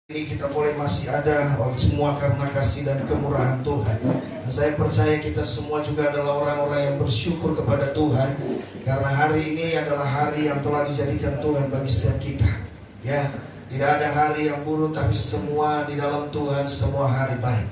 Ini kita boleh masih ada semua karena kasih dan kemurahan Tuhan. Dan saya percaya kita semua juga adalah orang-orang yang bersyukur kepada Tuhan, karena hari ini adalah hari yang telah dijadikan Tuhan bagi setiap kita. Ya, tidak ada hari yang buruk, tapi semua di dalam Tuhan semua hari baik.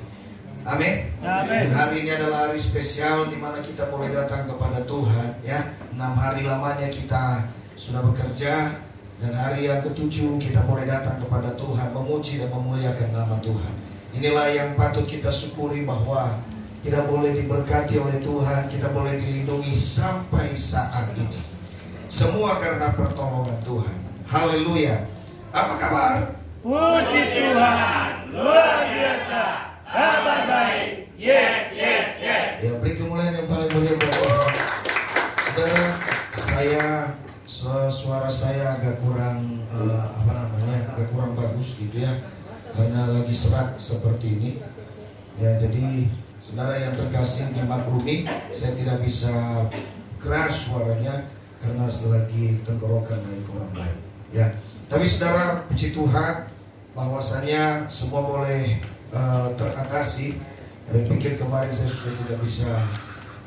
Amin. Dan hari ini adalah hari spesial di mana kita boleh datang kepada Tuhan. Ya, 6 hari lamanya kita sudah bekerja. Dan hari yang ke-7 kita boleh datang kepada Tuhan, memuji dan memuliakan nama Tuhan. Inilah yang patut kita syukuri, bahwa kita boleh diberkati oleh Tuhan, kita boleh dilindungi sampai saat ini. Semua karena pertolongan Tuhan. Haleluya. Apa kabar? Puji Tuhan, luar biasa, kabar baik. Yes, yes, yes. Ya, beri kemuliaan yang paling mulia buat Tuhan. Saudara, suara saya agak kurang agak kurang bagus gitu ya, karena lagi serak seperti ini ya. Jadi saudara yang terkasih dimaklumi, saya tidak bisa keras suaranya karena lagi tenggorokan lagi kurang baik ya. Tapi saudara, puji Tuhan bahwasanya semua boleh teratasi. Pikir kemarin saya sudah tidak bisa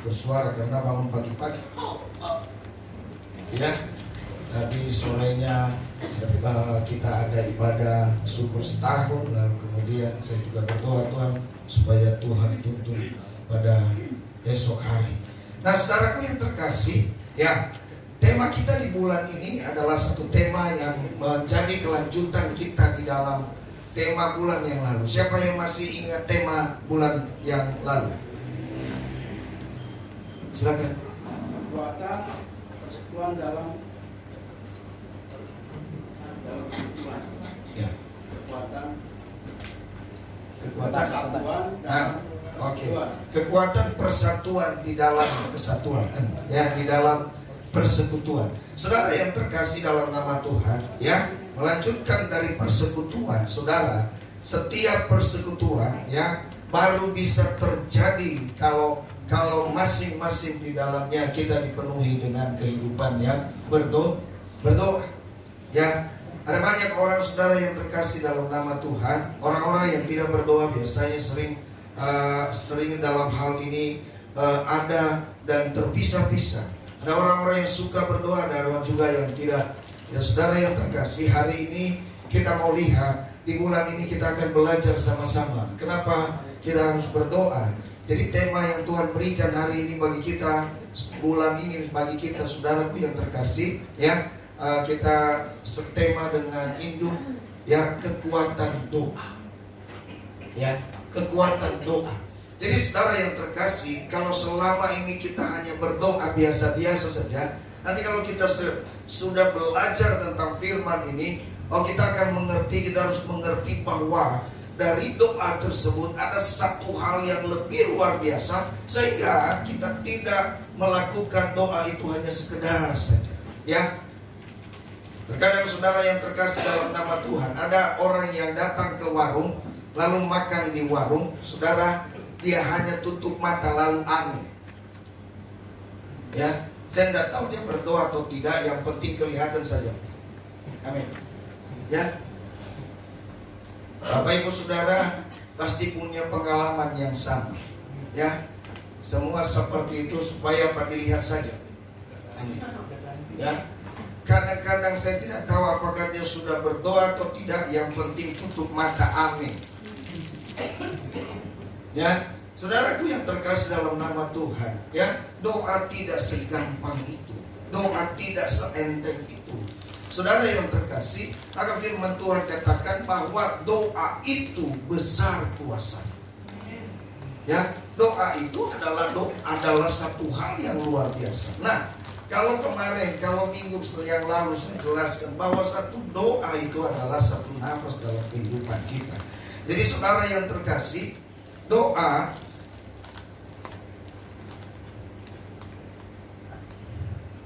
bersuara karena bangun pagi-pagi ya. Tadi sorenya kita ada ibadah syukur setahun, lalu kemudian saya juga berdoa Tuhan supaya Tuhan tuntun pada besok hari. Nah, saudaraku yang terkasih, ya, tema kita di bulan ini adalah satu tema yang menjadi kelanjutan kita di dalam tema bulan yang lalu. Siapa yang masih ingat tema bulan yang lalu? Silakan. Kekuatan persekutuan dalam Ya. Kekuatan persatuan di dalam kesatuan, ya, di dalam persekutuan. Saudara yang terkasih dalam nama Tuhan, ya, melanjutkan dari persekutuan, saudara, setiap persekutuan, ya, baru bisa terjadi kalau masing-masing di dalamnya kita dipenuhi dengan kehidupan yang berdoa, ya. Ada banyak orang, saudara yang terkasih dalam nama Tuhan, orang-orang yang tidak berdoa biasanya sering dalam hal ini ada dan terpisah-pisah. Ada orang-orang yang suka berdoa, ada orang juga yang tidak. Ya, saudara yang terkasih, hari ini kita mau lihat, di bulan ini kita akan belajar sama-sama kenapa kita harus berdoa. Jadi tema yang Tuhan berikan hari ini bagi kita, bulan ini bagi kita, saudaraku yang terkasih, ya, kita setema dengan induk, ya, kekuatan doa, ya, kekuatan doa. Jadi saudara yang terkasih, kalau selama ini kita hanya berdoa biasa-biasa saja, nanti kalau kita sudah belajar tentang firman ini, kita akan mengerti, kita harus mengerti bahwa dari doa tersebut ada satu hal yang lebih luar biasa, sehingga kita tidak melakukan doa itu hanya sekedar saja, ya. Terkadang saudara yang terkasih dalam nama Tuhan, ada orang yang datang ke warung, lalu makan di warung, saudara, dia hanya tutup mata lalu amin. Ya, saya tidak tahu dia berdoa atau tidak, yang penting kelihatan saja. Amin. Ya, Bapak Ibu Saudara pasti punya pengalaman yang sama. Ya, semua seperti itu supaya dilihat saja. Amin. Ya. Kadang-kadang saya tidak tahu apakah dia sudah berdoa atau tidak, yang penting tutup mata, amin. Ya, saudaraku yang terkasih dalam nama Tuhan, ya, doa tidak segampang itu, doa tidak seenteng itu. Saudara yang terkasih, akan firman Tuhan katakan bahwa doa itu besar kuasa. Ya, doa itu adalah satu hal yang luar biasa. Nah, kalau minggu yang lalu saya jelaskan bahwa satu doa itu adalah satu nafas dalam kehidupan kita. Jadi saudara yang terkasih, doa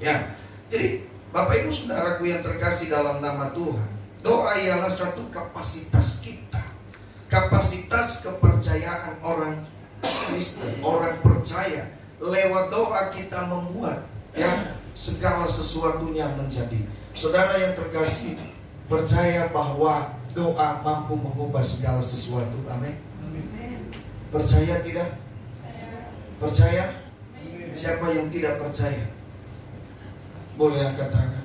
ya. Jadi Bapak Ibu Saudaraku yang terkasih dalam nama Tuhan, doa ialah satu kapasitas kita, kapasitas kepercayaan orang Kristen, orang percaya. Lewat doa kita membuat, ya, segala sesuatunya menjadi. Saudara yang terkasih, percaya bahwa doa mampu mengubah segala sesuatu. Amin. Percaya tidak? Percaya? Siapa yang tidak percaya? Boleh angkat tangan.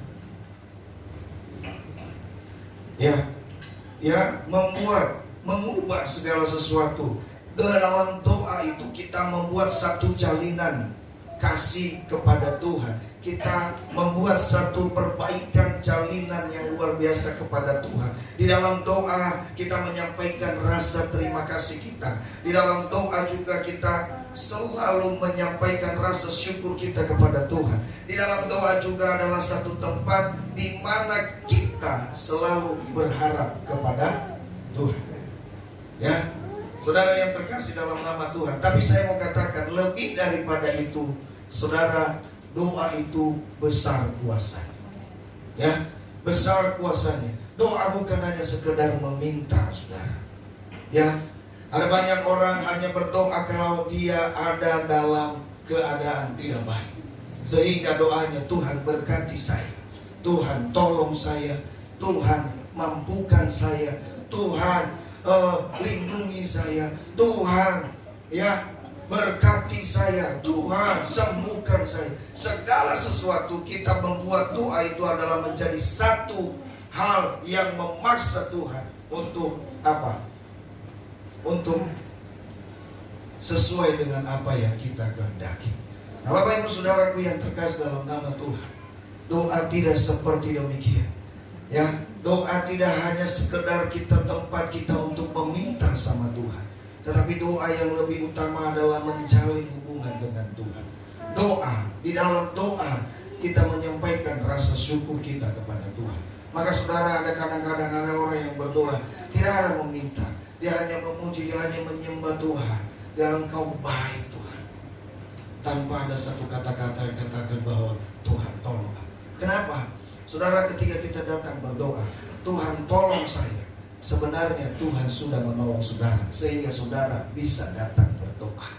Ya, mengubah segala sesuatu. Dalam doa itu kita membuat satu jalinan kasih kepada Tuhan. Kita membuat satu perbaikan jalinan yang luar biasa kepada Tuhan. Di dalam doa kita menyampaikan rasa terima kasih kita. Di dalam doa juga kita selalu menyampaikan rasa syukur kita kepada Tuhan. Di dalam doa juga adalah satu tempat di mana kita selalu berharap kepada Tuhan. Ya, saudara yang terkasih dalam nama Tuhan. Tapi saya mau katakan lebih daripada itu, saudara, doa itu besar kuasanya. Ya, besar kuasanya. Doa bukan hanya sekedar meminta, saudara. Ya, ada banyak orang hanya berdoa kalau dia ada dalam keadaan tidak baik. Sehingga doanya, Tuhan berkati saya, Tuhan tolong saya, Tuhan mampukan saya, Tuhan lindungi saya, Tuhan ya berkati saya, Tuhan sembuhkan saya. Segala sesuatu kita membuat doa itu adalah menjadi satu hal yang memaksa Tuhan untuk apa? Untuk sesuai dengan apa yang kita kehendaki. Nah, Bapak Ibu Saudaraku yang terkasih dalam nama Tuhan, doa tidak seperti demikian. Ya, doa tidak hanya sekedar tempat kita untuk meminta sama Tuhan, tetapi doa yang lebih utama adalah menjalin hubungan dengan Tuhan. Doa, di dalam doa kita menyampaikan rasa syukur kita kepada Tuhan. Maka saudara, ada kadang-kadang ada orang yang berdoa tidak ada meminta, dia hanya memuji, dia hanya menyembah Tuhan. Dan Engkau baik Tuhan, tanpa ada satu kata-kata yang katakan bahwa Tuhan tolong. Kenapa? Saudara, ketika kita datang berdoa, Tuhan tolong saya, sebenarnya Tuhan sudah menolong saudara, sehingga saudara bisa datang berdoa.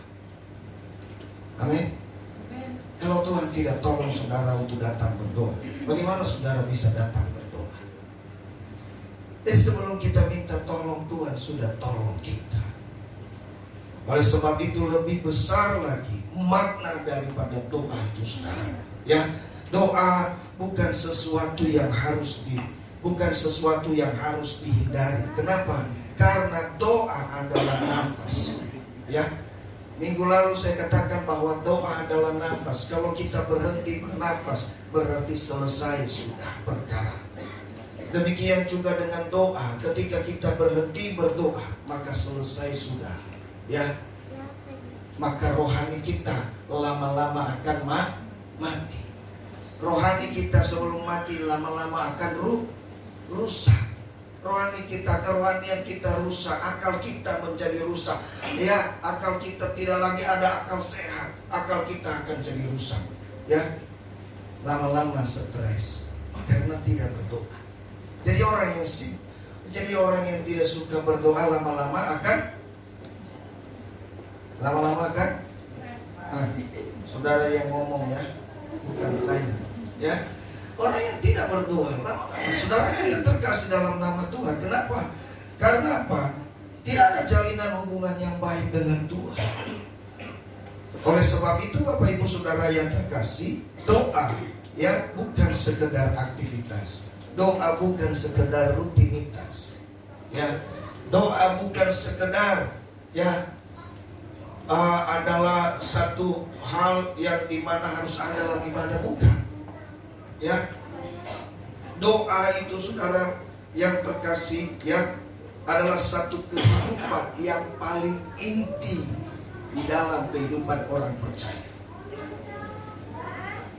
Amin. Kalau Tuhan tidak tolong saudara untuk datang berdoa, bagaimana saudara bisa datang berdoa? Jadi sebelum kita minta tolong, Tuhan sudah tolong kita. Oleh sebab itu lebih besar lagi makna daripada doa itu, saudara. Ya, doa bukan sesuatu yang harus dihindari. Kenapa? Karena doa adalah nafas. Ya, minggu lalu saya katakan bahwa doa adalah nafas. Kalau kita berhenti bernafas, berarti selesai sudah perkara. Demikian juga dengan doa. Ketika kita berhenti berdoa, maka selesai sudah. Ya, maka rohani kita lama-lama akan mati. Rohani kita sebelum mati lama-lama akan rusak. Rohani kita, kerohanian kita rusak, akal kita menjadi rusak. Ya, akal kita tidak lagi ada akal sehat, akal kita akan jadi rusak. Ya, lama-lama stres karena tidak berdoa. Jadi orang yang tidak suka berdoa lama-lama akan saudara yang ngomong ya, bukan saya. Ya, orang yang tidak berdoa lama-lama, saudara yang terkasih dalam nama Tuhan. Kenapa? Karena apa? Tidak ada jalinan hubungan yang baik dengan Tuhan. Oleh sebab itu, Bapak Ibu Saudara yang terkasih, doa ya bukan sekedar aktivitas. Doa bukan sekedar rutinitas. Ya, doa bukan sekedar ya adalah satu hal yang dimana harus ada dalam ibadah, bukan. Ya, doa itu saudara yang terkasih ya adalah satu kehidupan yang paling inti di dalam kehidupan orang percaya.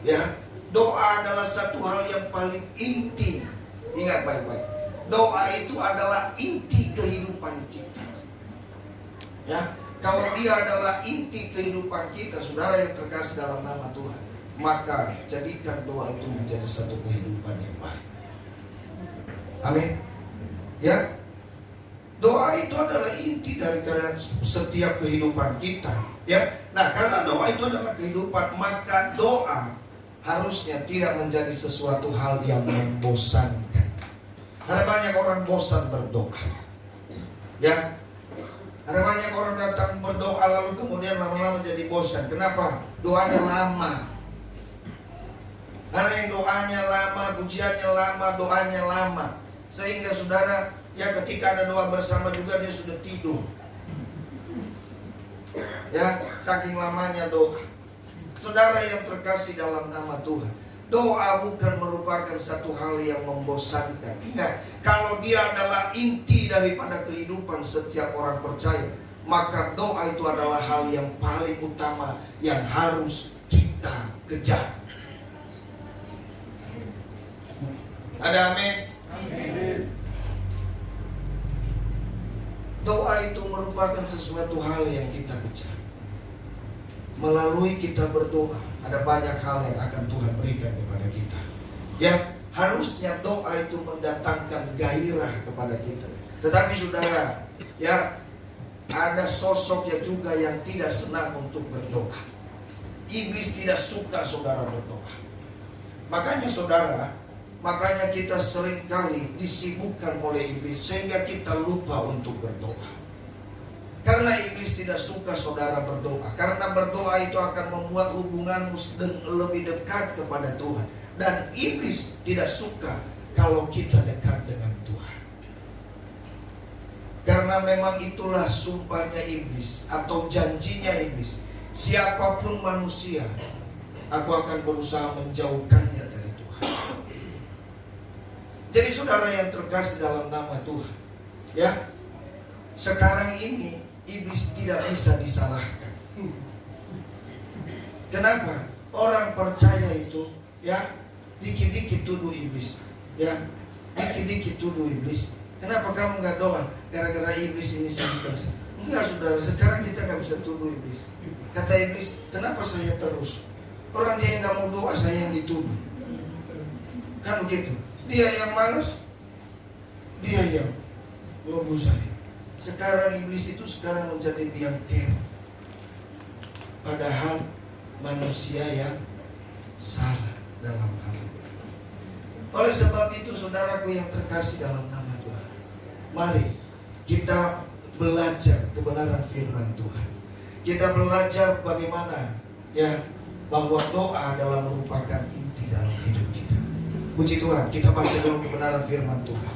Ya, doa adalah satu hal yang paling inti. Ingat baik-baik, doa itu adalah inti kehidupan kita. Ya, kalau dia adalah inti kehidupan kita, saudara yang terkasih dalam nama Tuhan, maka jadikan doa itu menjadi satu kehidupan yang baik. Amin. Ya, doa itu adalah inti dari setiap kehidupan kita. Ya, nah karena doa itu adalah kehidupan, maka doa harusnya tidak menjadi sesuatu hal yang membosankan. Ada banyak orang bosan berdoa. Ya, ada banyak orang datang berdoa lalu kemudian lama-lama jadi bosan. Kenapa? Doanya lama. Ada yang doanya lama, pujiannya lama, doanya lama. Sehingga saudara, ya ketika ada doa bersama juga dia sudah tidur. Ya, saking lamanya doa. Saudara yang terkasih dalam nama Tuhan, doa bukan merupakan satu hal yang membosankan. Ingat, kalau dia adalah inti daripada kehidupan setiap orang percaya, maka doa itu adalah hal yang paling utama yang harus kita kejar. Ada amin? Amin. Doa itu merupakan sesuatu hal yang kita kejar. Melalui kita berdoa, ada banyak hal yang akan Tuhan berikan kepada kita. Ya, harusnya doa itu mendatangkan gairah kepada kita. Tetapi saudara, ya, ada sosok yang juga yang tidak senang untuk berdoa. Iblis tidak suka saudara berdoa. Makanya kita seringkali disibukkan oleh iblis sehingga kita lupa untuk berdoa. Karena iblis tidak suka saudara berdoa. Karena berdoa itu akan membuat hubunganmu lebih dekat kepada Tuhan. Dan iblis tidak suka kalau kita dekat dengan Tuhan. Karena memang itulah sumpahnya iblis atau janjinya iblis. Siapapun manusia, aku akan berusaha menjauhkannya dari Tuhan. Jadi saudara yang terkasih dalam nama Tuhan, ya, sekarang ini iblis tidak bisa disalahkan. Kenapa? Orang percaya itu, ya, dikit-dikit tuduh iblis, ya, dikit-dikit tuduh iblis. Kenapa kamu nggak doa? Gara-gara iblis ini saya bisa. Enggak saudara, sekarang kita nggak bisa tuduh iblis. Kata iblis, kenapa saya terus? Orang dia yang nggak mau doa, saya yang dituduh. Kan begitu. Dia yang malas, dia yang lobo saya. Sekarang iblis itu sekarang menjadi biang kerok. Padahal manusia yang salah dalam hal itu. Oleh sebab itu saudaraku yang terkasih dalam nama Tuhan, mari kita belajar kebenaran firman Tuhan. Kita belajar bagaimana, ya, bahwa doa adalah merupakan inti dalam hidup kita. Puji Tuhan, kita baca dulu kebenaran firman Tuhan.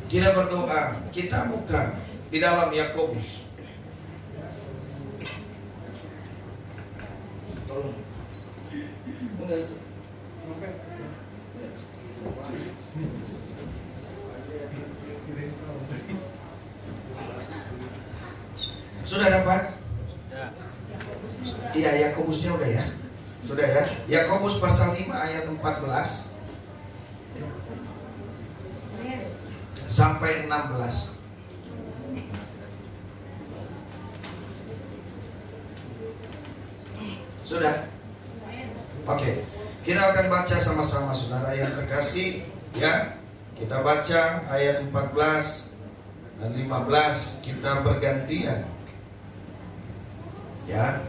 Kita berdoa, kita buka di dalam Yakobus. Tolong. Sudah dapat? Iya, Yakobusnya udah ya. Sudah ya. Yakobus pasal 5 ayat 14 sampai 16. Sudah? Oke. Kita akan baca sama-sama saudara yang terkasih, ya. Kita baca ayat 14 dan 15, kita bergantian. Ya.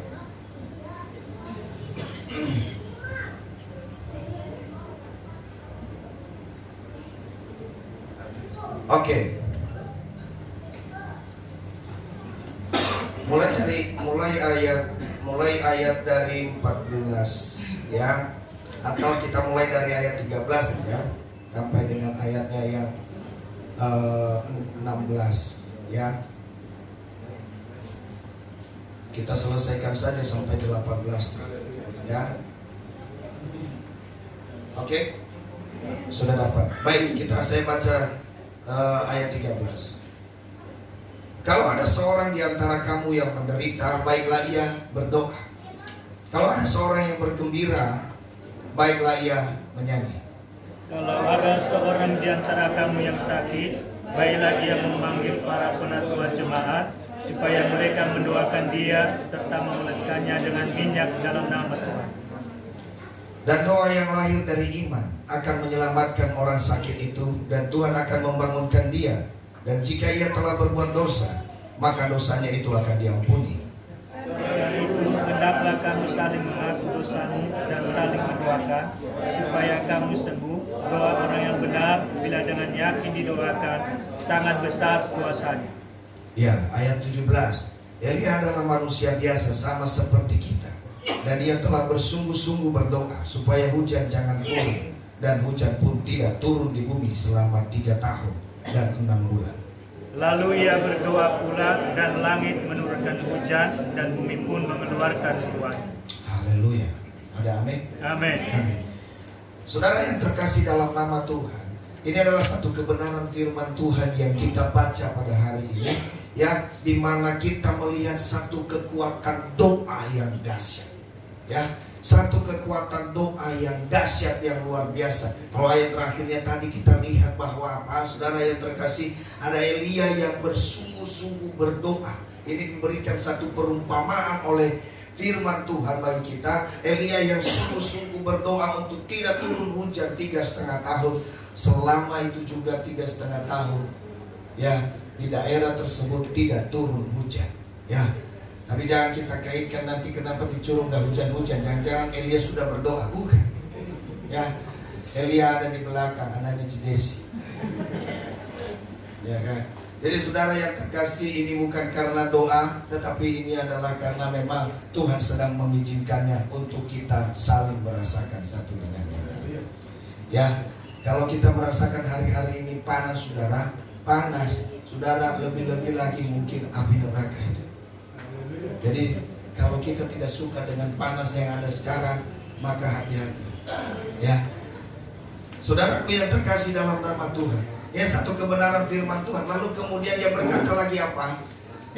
Oke. Mulai ayat dari 14 ya. Atau kita mulai dari ayat 13 saja sampai dengan ayatnya yang 16 ya. Kita selesaikan saja sampai 18 ya. Oke. Sudah dapat. Baik, saya baca ayat 13. Kalau ada seorang di antara kamu yang menderita, baiklah ia berdoa. Kalau ada seorang yang bergembira, baiklah ia menyanyi. Kalau ada seorang di antara kamu yang sakit, baiklah ia memanggil para penatua jemaat, supaya mereka mendoakan dia serta mengoleskannya dengan minyak dalam nama Tuhan. Dan doa yang lahir dari iman akan menyelamatkan orang sakit itu, dan Tuhan akan membangunkan dia. Dan jika ia telah berbuat dosa, maka dosanya itu akan diampuni. Karena itu hendaklah kamu saling mengaku dosamu dan saling mendoakan, supaya kamu sembuh. Doa orang yang benar, bila dengan yakin didoakan, sangat besar kuasanya. Ya, ayat 17. Elia adalah manusia biasa sama seperti kita, dan ia telah bersungguh-sungguh berdoa supaya hujan jangan turun, dan hujan pun tidak turun di bumi selama 3 tahun dan 6 bulan. Lalu ia berdoa pula, dan langit menurunkan hujan, dan bumi pun mengeluarkan buahnya. Haleluya. Ada amin? Amin. Amin. Saudara yang terkasih dalam nama Tuhan, ini adalah satu kebenaran firman Tuhan yang kita baca pada hari ini, ya, di mana kita melihat satu kekuatan doa yang dahsyat, ya, satu kekuatan doa yang dahsyat yang luar biasa. Kalau ayat terakhirnya tadi kita lihat bahwa apa, saudara yang terkasih, ada Elia yang bersungguh-sungguh berdoa. Ini diberikan satu perumpamaan oleh firman Tuhan bagi kita. Elia yang sungguh-sungguh berdoa untuk tidak turun hujan 3,5 tahun. Selama itu juga 3,5 tahun, ya, di daerah tersebut tidak turun hujan, ya. Tapi jangan kita kaitkan nanti kenapa di Curug nggak hujan-hujan. Jangan-jangan Elia sudah berdoa, bukan? Ya, Elia ada di belakang, anaknya Cidesi, ya kan? Jadi saudara yang terkasih, ini bukan karena doa, tetapi ini adalah karena memang Tuhan sedang mengizinkannya untuk kita saling merasakan satu dengan yang lain. Ya, kalau kita merasakan hari-hari ini panas, saudara, panas, saudara, lebih-lebih lagi mungkin api neraka itu. Jadi kalau kita tidak suka dengan panas yang ada sekarang, maka hati-hati, ya. Saudaraku yang terkasih dalam nama Tuhan, ya, satu kebenaran firman Tuhan. Lalu kemudian dia berkata lagi apa?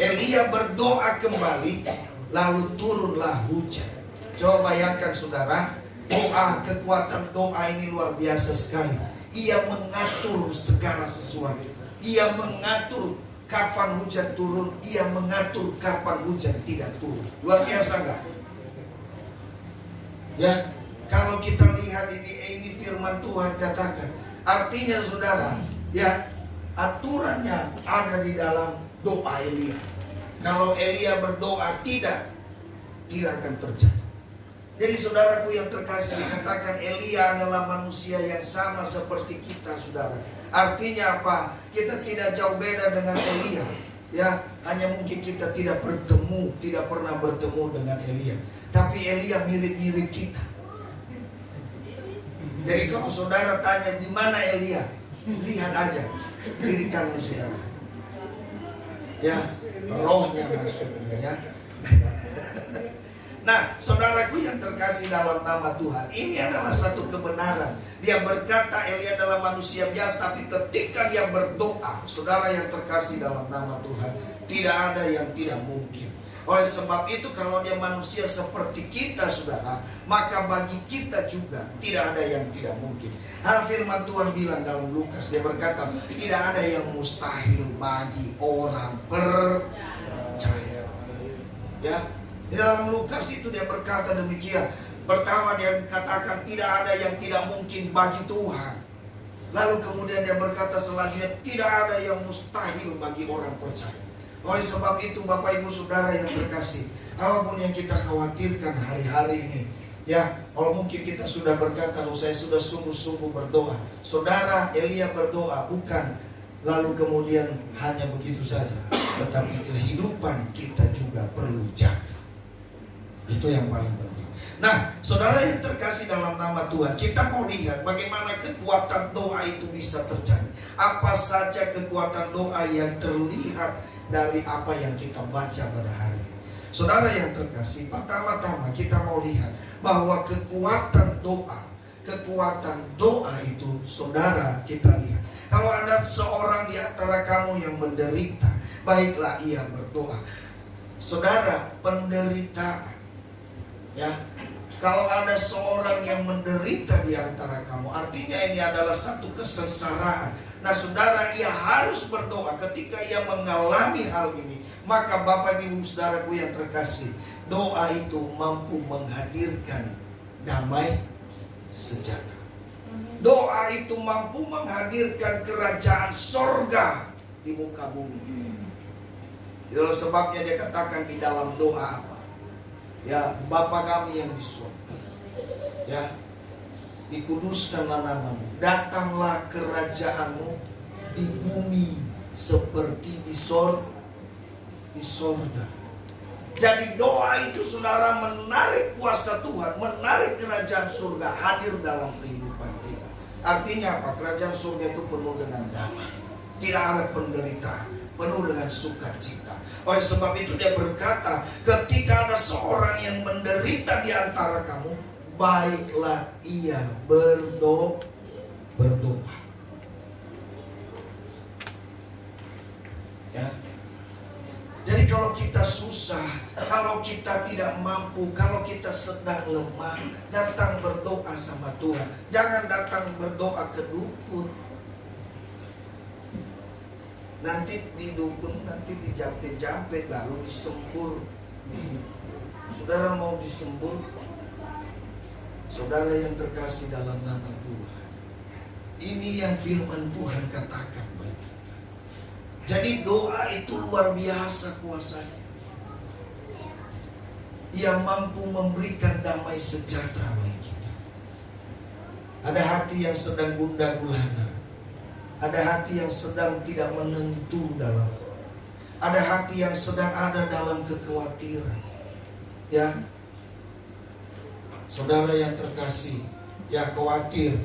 Elia berdoa kembali, lalu turunlah hujan. Coba bayangkan saudara, doa, kekuatan doa ini luar biasa sekali. Ia mengatur segala sesuatu. Ia mengatur kapan hujan turun, ia mengatur kapan hujan tidak turun. Luar biasa enggak? Ya, kalau kita lihat ini firman Tuhan katakan, artinya saudara, ya, aturannya ada di dalam doa Elia. Kalau Elia berdoa tidak akan terjadi. Jadi saudaraku yang terkasih, dikatakan Elia adalah manusia yang sama seperti kita, saudara. Artinya apa? Kita tidak jauh beda dengan Elia, ya. Hanya mungkin kita tidak pernah bertemu dengan Elia. Tapi Elia mirip-mirip kita. Jadi kalau saudara tanya di mana Elia, lihat aja diri kamu, saudara. Ya, rohnya maksudnya, ya. Nah, saudaraku yang terkasih dalam nama Tuhan, ini adalah satu kebenaran. Dia berkata Elia adalah manusia biasa, tapi ketika dia berdoa, saudara yang terkasih dalam nama Tuhan, tidak ada yang tidak mungkin. Oleh sebab itu, kalau dia manusia seperti kita, saudara, maka bagi kita juga tidak ada yang tidak mungkin. Karena firman Tuhan bilang dalam Lukas, dia berkata, tidak ada yang mustahil bagi orang percaya. Ya, di dalam Lukas itu dia berkata demikian. Pertama dia katakan tidak ada yang tidak mungkin bagi Tuhan. Lalu kemudian dia berkata selanjutnya, tidak ada yang mustahil bagi orang percaya. Oleh sebab itu Bapak Ibu Saudara yang terkasih, apapun yang kita khawatirkan hari-hari ini, ya, kalau mungkin kita sudah berkata, saya sudah sungguh-sungguh berdoa. Saudara, Elia berdoa bukan lalu kemudian hanya begitu saja, tetapi kehidupan kita juga perlu jaga. Itu yang paling penting. Nah, saudara yang terkasih dalam nama Tuhan, kita mau lihat bagaimana kekuatan doa itu bisa terjadi. Apa saja kekuatan doa yang terlihat dari apa yang kita baca pada hari ini. Saudara yang terkasih, pertama-tama kita mau lihat bahwa kekuatan doa itu, saudara, kita lihat. Kalau ada seorang di antara kamu yang menderita, baiklah ia berdoa. Saudara, penderitaan, ya, kalau ada seorang yang menderita di antara kamu, artinya ini adalah satu kesengsaraan. Nah saudara, ia harus berdoa. Ketika ia mengalami hal ini, maka Bapak Ibu Saudaraku yang terkasih, doa itu mampu menghadirkan damai sejahtera. Doa itu mampu menghadirkan kerajaan sorga di muka bumi. Itulah sebabnya dia katakan di dalam doa apa? Ya, Bapa kami yang di surga. Ya, dikuduskanlah namamu. Datanglah kerajaanmu di bumi seperti di sorga. Jadi doa itu saudara menarik kuasa Tuhan, menarik kerajaan surga hadir dalam kehidupan kita. Artinya apa? Kerajaan surga itu penuh dengan damai, tidak ada penderitaan, penuh dengan sukacita. Oleh sebab itu dia berkata, ketika ada seorang yang menderita di antara kamu, baiklah ia berdoa. Ya. Jadi kalau kita susah, kalau kita tidak mampu, kalau kita sedang lemah, datang berdoa sama Tuhan. Jangan datang berdoa ke dukun. Nanti di dukun, nanti dijampe-jampe, lalu disembur. Saudara mau disembur? Saudara yang terkasih dalam nama Tuhan, ini yang firman Tuhan katakan bagi kita. Jadi doa itu luar biasa kuasanya. Ia mampu memberikan damai sejahtera bagi kita. Ada hati yang sedang gundah gulana, ada hati yang sedang tidak menentu dalam, ada hati yang sedang ada dalam kekhawatiran. Ya, saudara yang terkasih, ya khawatir,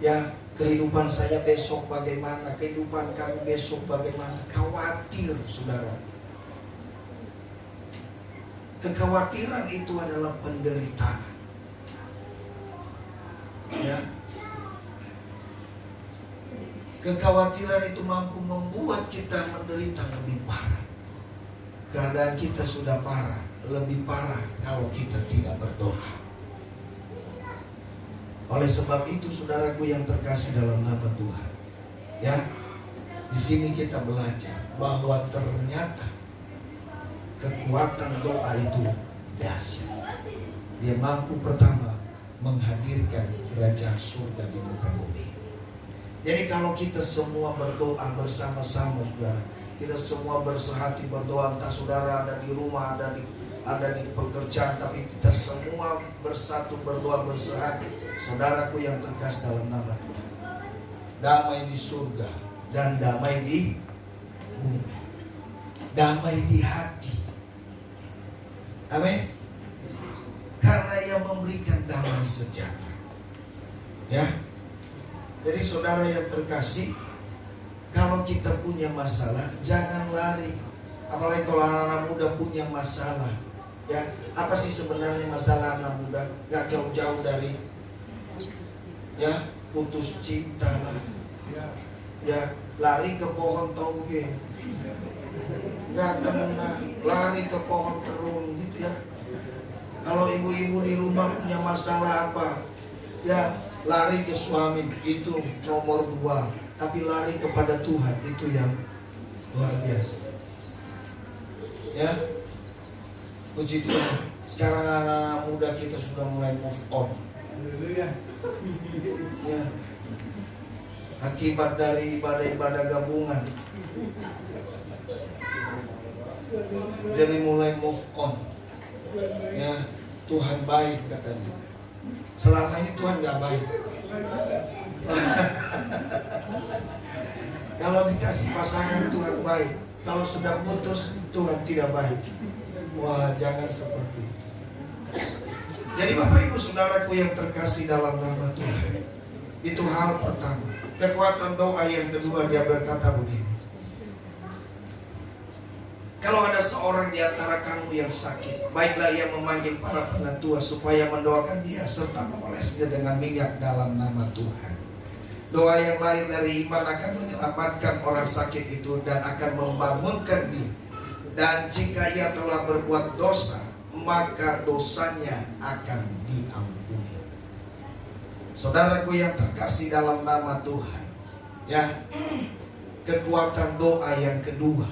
ya kehidupan saya besok bagaimana, kehidupan kami besok bagaimana, khawatir saudara. Kekhawatiran itu adalah penderitaan. Ya. Kekhawatiran itu mampu membuat kita menderita lebih parah. Keadaan kita sudah parah, lebih parah kalau kita tidak berdoa. Oleh sebab itu saudaraku yang terkasih dalam nama Tuhan, ya, di sini kita belajar bahwa ternyata kekuatan doa itu dahsyat. Dia mampu pertama menghadirkan kerajaan surga di muka bumi. Jadi kalau kita semua berdoa bersama-sama saudara, kita semua bersehati berdoa, entah saudara ada di rumah, ada di pekerjaan, tapi kita semua bersatu berdoa bersehati. Saudaraku yang terkasih dalam nama Tuhan, damai di surga dan damai di bumi, damai di hati. Amin. Karena ia memberikan damai sejahtera. Ya. Jadi saudara yang terkasih, kalau kita punya masalah, jangan lari. Apalagi kalau anak-anak muda punya masalah. Ya, apa sih sebenarnya masalah anak muda? Gak jauh-jauh dari ya putus cinta lah, ya lari ke pohon toge, nggak kena, lari ke pohon terung gitu ya. Kalau ibu-ibu di rumah punya masalah apa, ya lari ke suami, itu nomor 2. Tapi lari kepada Tuhan itu yang luar biasa. Ya, puji Tuhan. Sekarang anak-anak muda kita sudah mulai move on. Ya, akibat dari ibadah-ibadah gabungan, jadi mulai move on. Ya, Tuhan baik katanya. Selama ini Tuhan gak baik. Kalau dikasih pasangan Tuhan baik, kalau sudah putus Tuhan tidak baik. Wah, jangan seperti itu. Jadi Bapak Ibu Saudaraku yang terkasih dalam nama Tuhan, itu hal pertama. Kekuatan doa yang kedua, dia berkata begini. Kalau ada seorang di antara kamu yang sakit, baiklah ia memanggil para penatua supaya mendoakan dia serta mengolesnya dengan minyak dalam nama Tuhan. Doa yang lahir dari iman akan menyelamatkan orang sakit itu dan akan membangunkan dia. Dan jika ia telah berbuat dosa, maka dosanya akan diampuni. Saudaraku yang terkasih dalam nama Tuhan, ya, kekuatan doa yang kedua,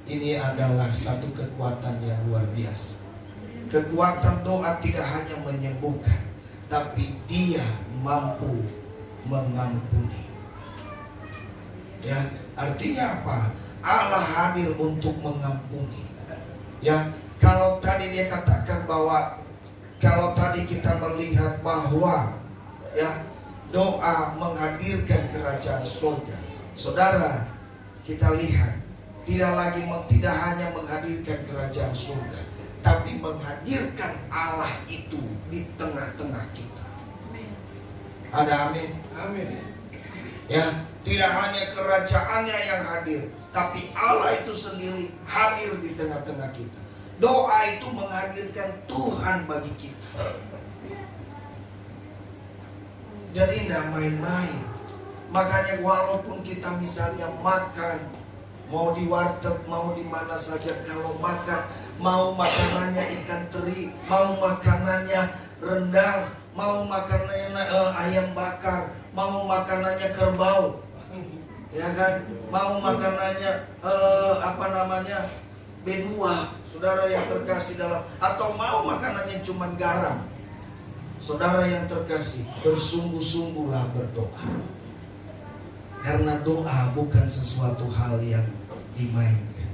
ini adalah satu kekuatan yang luar biasa. Kekuatan doa tidak hanya menyembuhkan, tapi dia mampu mengampuni. Ya, artinya apa? Allah hadir untuk mengampuni. Ya, Kalau tadi dia katakan bahwa kalau tadi kita melihat bahwa ya doa menghadirkan kerajaan surga, saudara, kita lihat tidak hanya menghadirkan kerajaan surga, tapi menghadirkan Allah itu di tengah-tengah kita. Ada amin? Amin. Ya, tidak hanya kerajaannya yang hadir, tapi Allah itu sendiri hadir di tengah-tengah kita. Doa itu menghadirkan Tuhan bagi kita. Jadi tidak main-main. Makanya walaupun kita misalnya makan, mau di warteg, mau di mana saja, kalau makan, mau makanannya ikan teri, mau makanannya rendang, mau makanannya ayam bakar, mau makanannya kerbau, ya kan, mau makanannya B2, saudara yang terkasih dalam, atau mau makanannya cuma garam, saudara yang terkasih, bersungguh-sungguhlah berdoa, karena doa bukan sesuatu hal yang dimainkan.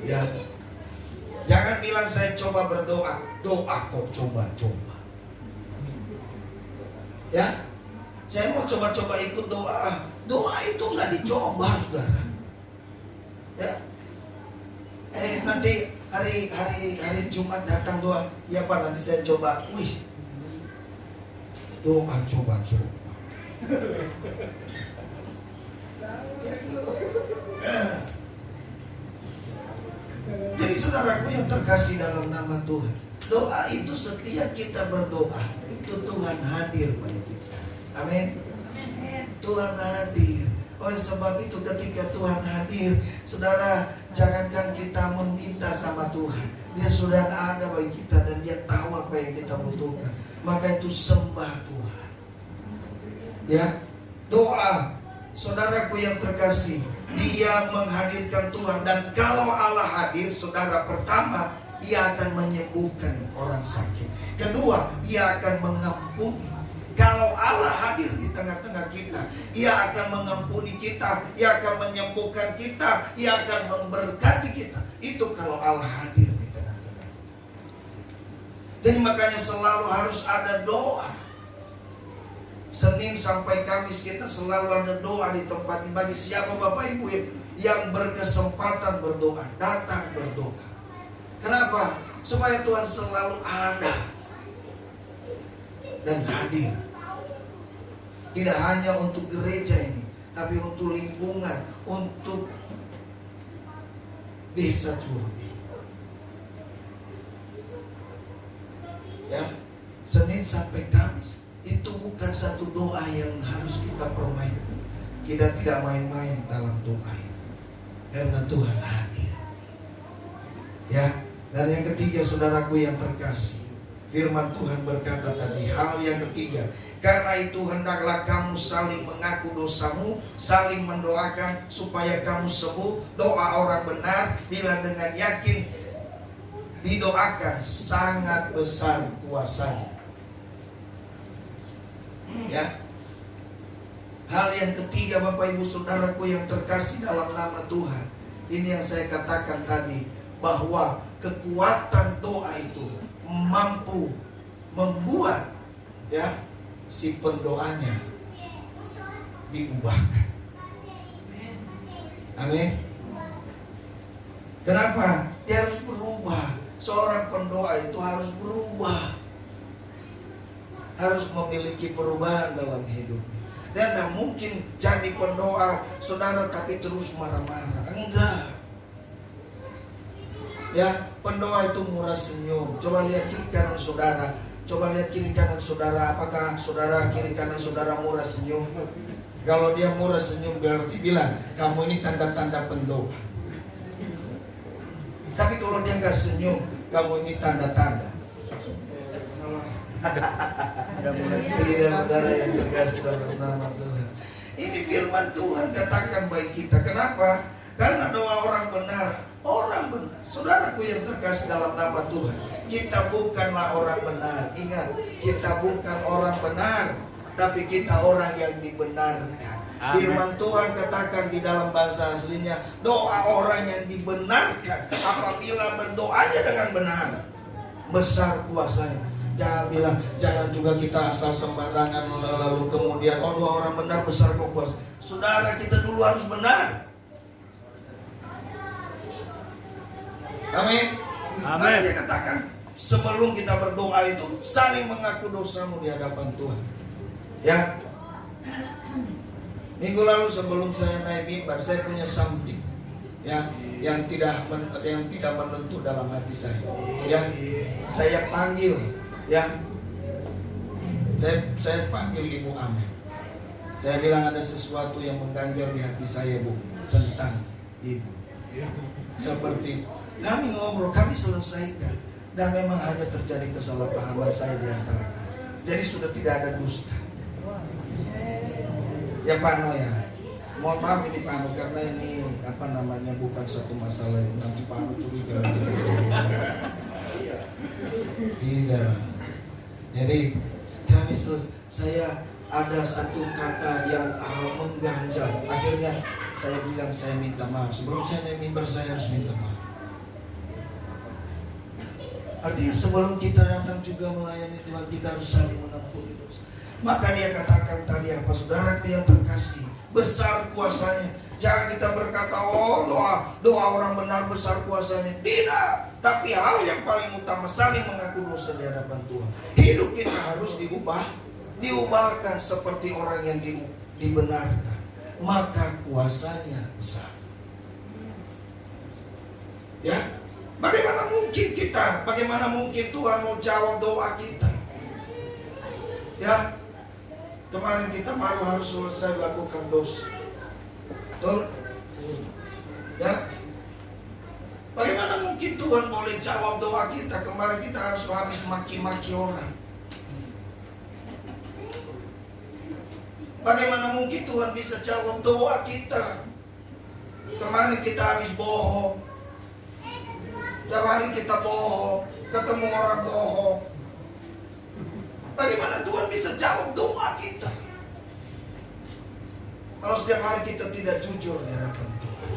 Ya, jangan bilang saya coba berdoa, doa kok coba-coba. Ya, saya mau coba-coba ikut doa. Doa itu nggak dicoba, saudara. Ya, nanti hari Jumat datang doa, ya Pak, nanti saya coba. Wih, doa coba-coba. Jadi saudaraku yang terkasih dalam nama Tuhan, doa itu setiap kita berdoa, itu Tuhan hadir bagi kita. Amin. Tuhan hadir. Oleh sebab itu ketika Tuhan hadir, saudara, jangankan kita meminta sama Tuhan, Dia sudah ada bagi kita dan Dia tahu apa yang kita butuhkan. Maka itu sembah Tuhan. Ya, doa, saudaraku yang terkasih, dia menghadirkan Tuhan. Dan kalau Allah hadir, saudara, pertama, Dia akan menyembuhkan orang sakit. Kedua, Dia akan mengampuni. Kalau Allah hadir di tengah-tengah kita, Ia akan mengampuni kita, Ia akan menyembuhkan kita, Ia akan memberkati kita. Itu kalau Allah hadir di tengah-tengah kita. Jadi makanya selalu harus ada doa. Senin sampai Kamis kita selalu ada doa di tempat ini. Bagi siapa Bapak Ibu yang berkesempatan berdoa, datang berdoa. Kenapa? Supaya Tuhan selalu ada dan hadir. Tidak hanya untuk gereja ini, tapi untuk lingkungan, untuk desa Curug. Ya, Senin sampai Kamis. Itu bukan satu doa yang harus kita permainkan. Kita tidak main-main dalam doa ini, karena Tuhan hadir. Ya, dan yang ketiga, saudaraku yang terkasih, firman Tuhan berkata tadi, hal yang ketiga, karena itu hendaklah kamu saling mengaku dosamu, saling mendoakan supaya kamu sembuh. Doa orang benar bila dengan yakin didoakan sangat besar kuasanya. Ya, hal yang ketiga Bapak Ibu Saudaraku yang terkasih dalam nama Tuhan, ini yang saya katakan tadi, bahwa kekuatan doa itu mampu membuat ya si pendoanya diubahkan. Amin. Kenapa? Dia harus berubah. Seorang pendoa itu harus berubah, harus memiliki perubahan dalam hidupnya. Dan tidak mungkin jadi pendoa, saudara, tapi terus marah-marah. Enggak. Ya, pendoa itu murah senyum. Coba lihat kiri kanan saudara. Coba lihat kiri kanan saudara. Apakah saudara kiri kanan saudara murah senyum? Kalau dia murah senyum, berarti bilang kamu ini tanda-tanda pendoa. Tapi kalau dia nggak senyum, kamu ini tanda-tanda. Tidak, saudara yang terkasih dalam nama Tuhan. Ini firman Tuhan katakan bagi kita. Kenapa? Karena doa orang benar. Orang benar, saudaraku yang terkasih dalam nama Tuhan, kita bukanlah orang benar. Ingat, kita bukan orang benar, tapi kita orang yang dibenarkan. Firman Tuhan katakan di dalam bahasa aslinya, doa orang yang dibenarkan apabila berdoanya dengan benar, besar kuasanya. Jangan bilang, jangan juga kita asal sembarangan lalu kemudian doa orang benar besar kok kuasa. Saudara, kita dulu harus benar. Amin. Maka dia katakan, sebelum kita berdoa itu saling mengaku dosamu di hadapan Tuhan. Ya. Minggu lalu sebelum saya naik mimbar, saya punya something ya yang tidak menentu dalam hati saya. Ya, saya panggil ya. Saya panggil Ibu Amin. Saya bilang ada sesuatu yang mengganjal di hati saya, Bu, tentang Ibu. Seperti itu. Kami ngobrol, kami selesaikan, dan memang hanya terjadi kesalahpahaman saya di antara kami. Jadi sudah tidak ada dusta. Ya Pano ya, mohon maaf ini Pano, karena ini bukan satu masalah yang nanti Pano curiga. Tidak. Jadi kami saya ada satu kata yang mengganjal. Akhirnya saya bilang saya minta maaf. Sebelum saya naik mimbar saya harus minta maaf. Artinya sebelum kita datang juga melayani Tuhan, kita harus saling mengampuni dosa. Maka dia katakan tadi apa, saudaraku yang terkasih, besar kuasanya. Jangan kita berkata, doa orang benar besar kuasanya. Tidak, tapi hal yang paling utama, saling mengaku dosa di hadapan Tuhan. Hidup kita harus diubahkan seperti orang yang dibenarkan. Maka kuasanya besar. Ya, bagaimana mungkin Tuhan mau jawab doa kita? Ya, kemarin kita baru harus selesai lakukan dosa. Betul? Ya. Bagaimana mungkin Tuhan boleh jawab doa kita? Kemarin kita harus habis maki-maki orang. Bagaimana mungkin Tuhan bisa jawab doa kita? Kemarin kita habis bohong. Setiap hari kita bohong, ketemu orang bohong. Bagaimana Tuhan bisa jawab doa kita? Kalau setiap hari kita tidak jujur di hadapan Tuhan.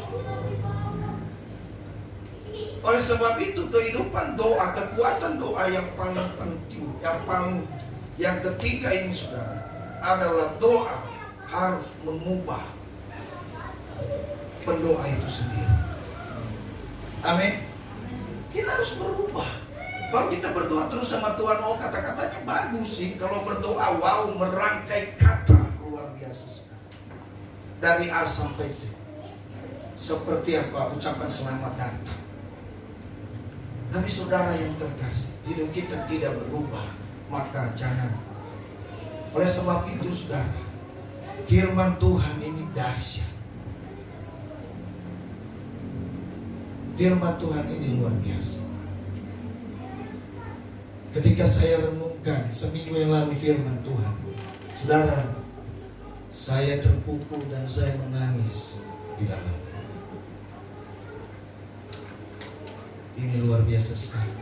Oleh sebab itu kehidupan doa, kekuatan doa yang paling penting, yang ketiga ini saudara, adalah doa harus mengubah pendoa itu sendiri. Amin. Kita harus berubah. Kalau kita berdoa terus sama Tuhan, kata-katanya bagus sih. Kalau berdoa, merangkai kata luar biasa sekali. Dari A sampai Z. Seperti apa ucapan selamat datang. Tapi saudara yang terkasih, hidup kita tidak berubah, maka jangan. Oleh sebab itu saudara, firman Tuhan ini dahsyat. Firman Tuhan ini luar biasa. Ketika saya renungkan seminggu yang lalu firman Tuhan, saudara, saya terpukul dan saya menangis di dalam. Ini luar biasa sekali.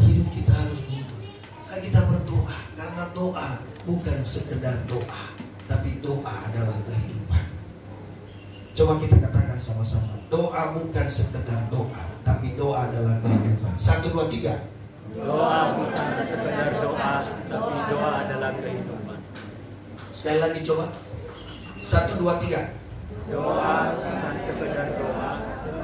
Hidup kita harus berubah. Kita berdoa, karena doa bukan sekedar doa, tapi doa adalah kehidupan. Coba kita katakan sama-sama, doa bukan sekedar doa, tapi doa adalah kehidupan. 1, 2, 3. Doa bukan sekedar doa, tapi doa adalah kehidupan. Sekali lagi coba. 1, 2, 3. Doa bukan sekedar doa,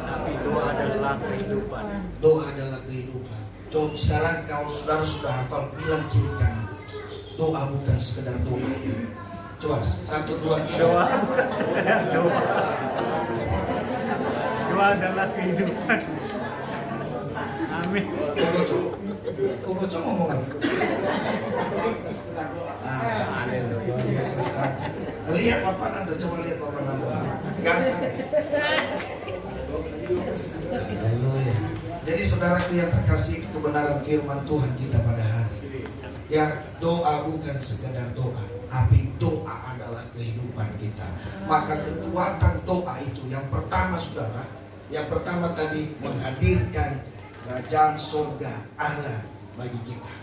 tapi doa adalah kehidupan. Doa adalah kehidupan. Coba sekarang kalau saudara sudah hafal, bilang kiri kanan. Doa bukan sekedar doa. Coba 1, 2, 3. Doa bukan sekedar doa. Doa adalah kehidupan. Amin. Kok coba ngomong. Luar biasa sekali. Lihat papan Anda, coba lihat papan Anda. Ganteng. Haleluya. Jadi saudaraku yang terkasih, itu kebenaran firman Tuhan kita pada hari. Ya, doa bukan sekedar doa, tapi doa adalah kehidupan kita. Maka kekuatan doa itu yang pertama saudara, yang pertama tadi menghadirkan kerajaan surga Allah bagi kita.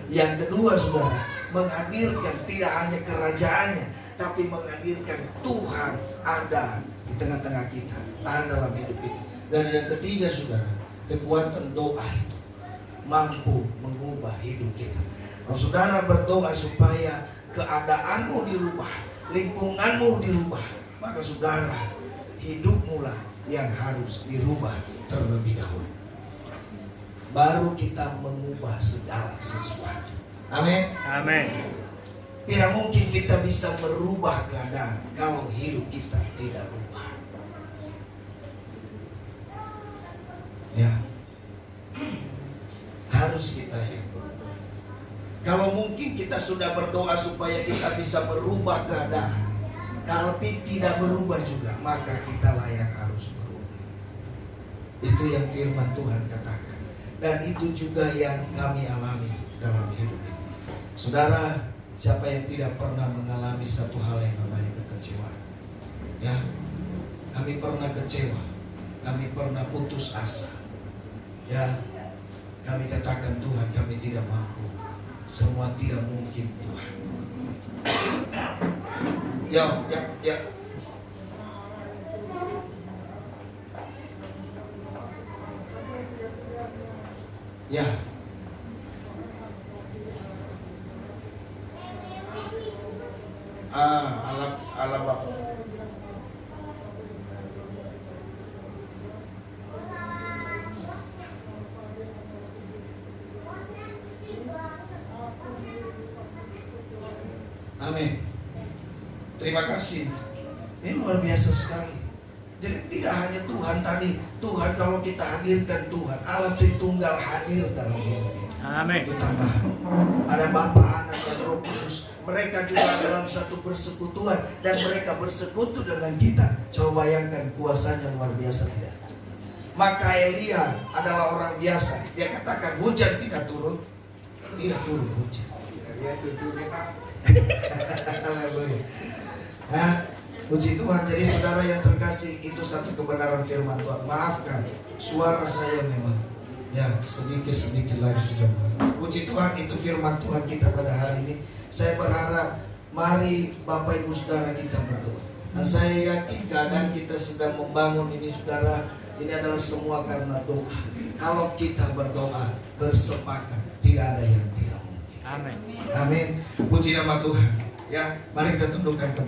Yang kedua saudara, menghadirkan tidak hanya kerajaannya, tapi menghadirkan Tuhan ada di tengah-tengah kita, ada dalam hidup kita. Dan yang ketiga saudara, kekuatan doa itu mampu mengubah hidup kita. Kalau saudara berdoa supaya keadaanmu dirubah, lingkunganmu dirubah, maka saudara, hidupmu lah yang harus dirubah terlebih dahulu. Baru kita mengubah segala sesuatu. Amin. Amin. Tidak mungkin kita bisa merubah keadaan kalau hidup kita tidak rubah. Ya, harus kita yang berubah. Kalau mungkin kita sudah berdoa supaya kita bisa merubah keadaan, kalau tidak berubah juga, maka kita layak harus berubah. Itu yang firman Tuhan katakan, dan itu juga yang kami alami dalam hidup ini. Saudara, siapa yang tidak pernah mengalami satu hal yang namanya kekecewaan? Ya, kami pernah kecewa, kami pernah putus asa. Ya, kami katakan Tuhan, kami tidak mampu, semua tidak mungkin Tuhan. Ya. Ya. Alam Bapak. Amin. Terima kasih. Ini luar biasa sekali. Jadi tidak hanya Tuhan tadi, Tuhan kalau kita hadirkan Tuhan, Allah Tritunggal hadir dalam hidup kita. Amin. Itu tambahan. Ada Bapa, Anak, dan Roh Kudus. Mereka juga dalam satu persekutuan dan mereka bersekutu dengan kita. Coba bayangkan kuasanya luar biasa tidak? Maka Elia adalah orang biasa. Dia katakan hujan tidak turun hujan. Haleluya. Nah, puji Tuhan. Jadi saudara yang terkasih, itu satu kebenaran firman Tuhan. Maafkan suara saya memang ya sedikit lagi sudah. Puji Tuhan, itu firman Tuhan kita pada hari ini. Saya berharap mari Bapak Ibu Saudara kita berdoa. Dan saya yakin keadaan kita sedang membangun ini saudara, ini adalah semua karena doa. Kalau kita berdoa bersepakat, tidak ada yang tidak mungkin. Amin. Amin. Puji nama Tuhan. Ya, mari kita tundukkan kepala.